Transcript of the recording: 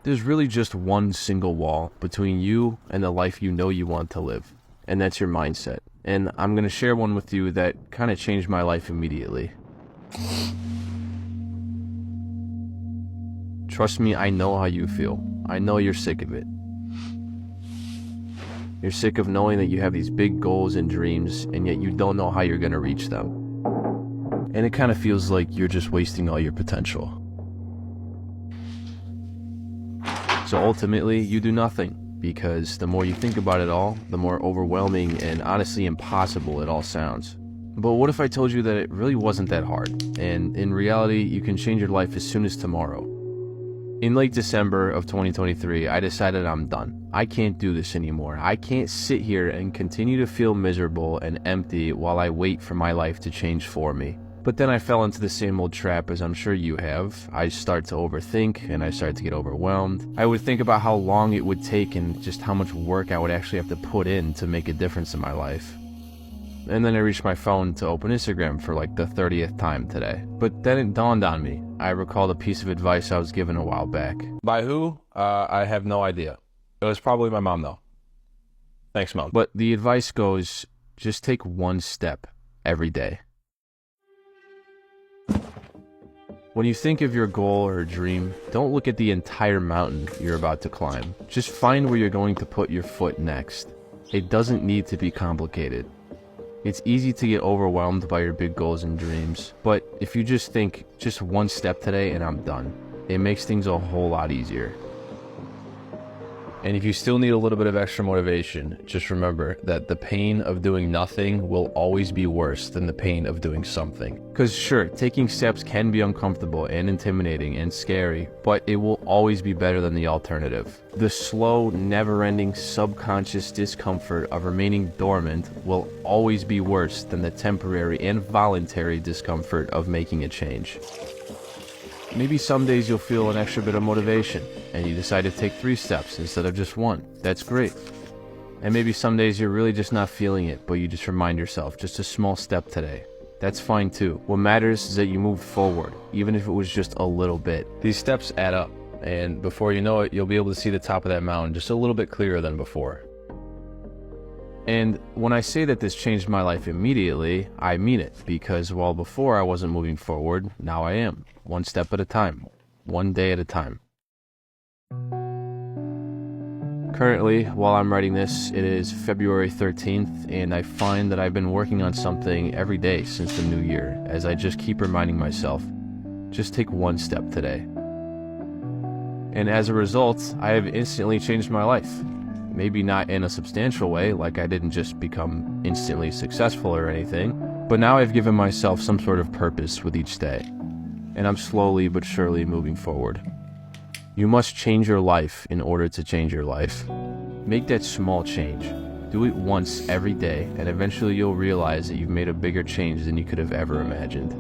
There's really just one single wall between you and the life you know you want to live, and that's your mindset. And I'm going to share one with you that kind of changed my life immediately. Trust me, I know how you feel. I know you're sick of it. You're sick of knowing that you have these big goals and dreams, and yet you don't know how you're going to reach them. And it kind of feels like you're just wasting all your potential. So ultimately, you do nothing, because the more you think about it all, the more overwhelming and honestly impossible it all sounds. But what if I told you that it really wasn't that hard, and in reality, you can change your life as soon as tomorrow? In late December of 2023, I decided I'm done. I can't do this anymore. I can't sit here and continue to feel miserable and empty while I wait for my life to change for me. But then I fell into the same old trap as I'm sure you have. I start to overthink and I start to get overwhelmed. I would think about how long it would take and just how much work I would actually have to put in to make a difference in my life. And then I reached my phone to open Instagram for like the 30th time today. But then it dawned on me. I recalled a piece of advice I was given a while back. By who? I have no idea. It was probably my mom though. Thanks, Mom. But the advice goes, just take one step every day. When you think of your goal or dream, don't look at the entire mountain you're about to climb. Just find where you're going to put your foot next. It doesn't need to be complicated. It's easy to get overwhelmed by your big goals and dreams, but if you just think, just one step today and I'm done, it makes things a whole lot easier. And if you still need a little bit of extra motivation, just remember that the pain of doing nothing will always be worse than the pain of doing something. Because sure, taking steps can be uncomfortable and intimidating and scary, but it will always be better than the alternative. The slow, never-ending subconscious discomfort of remaining dormant will always be worse than the temporary and voluntary discomfort of making a change. Maybe some days you'll feel an extra bit of motivation and you decide to take 3 steps instead of just 1. That's great. And maybe some days you're really just not feeling it, but you just remind yourself, just a small step today. That's fine too. What matters is that you moved forward, even if it was just a little bit. These steps add up, and before you know it, you'll be able to see the top of that mountain just a little bit clearer than before. And when I say that this changed my life immediately, I mean it, because while before I wasn't moving forward, now I am. One step at a time, one day at a time. Currently, while I'm writing this, it is February 13th, and I find that I've been working on something every day since the new year, as I just keep reminding myself, just take one step today. And as a result, I have instantly changed my life. Maybe not in a substantial way, like I didn't just become instantly successful or anything, but now I've given myself some sort of purpose with each day, and I'm slowly but surely moving forward. You must change your life in order to change your life. Make that small change. Do it once every day, and eventually you'll realize that you've made a bigger change than you could have ever imagined.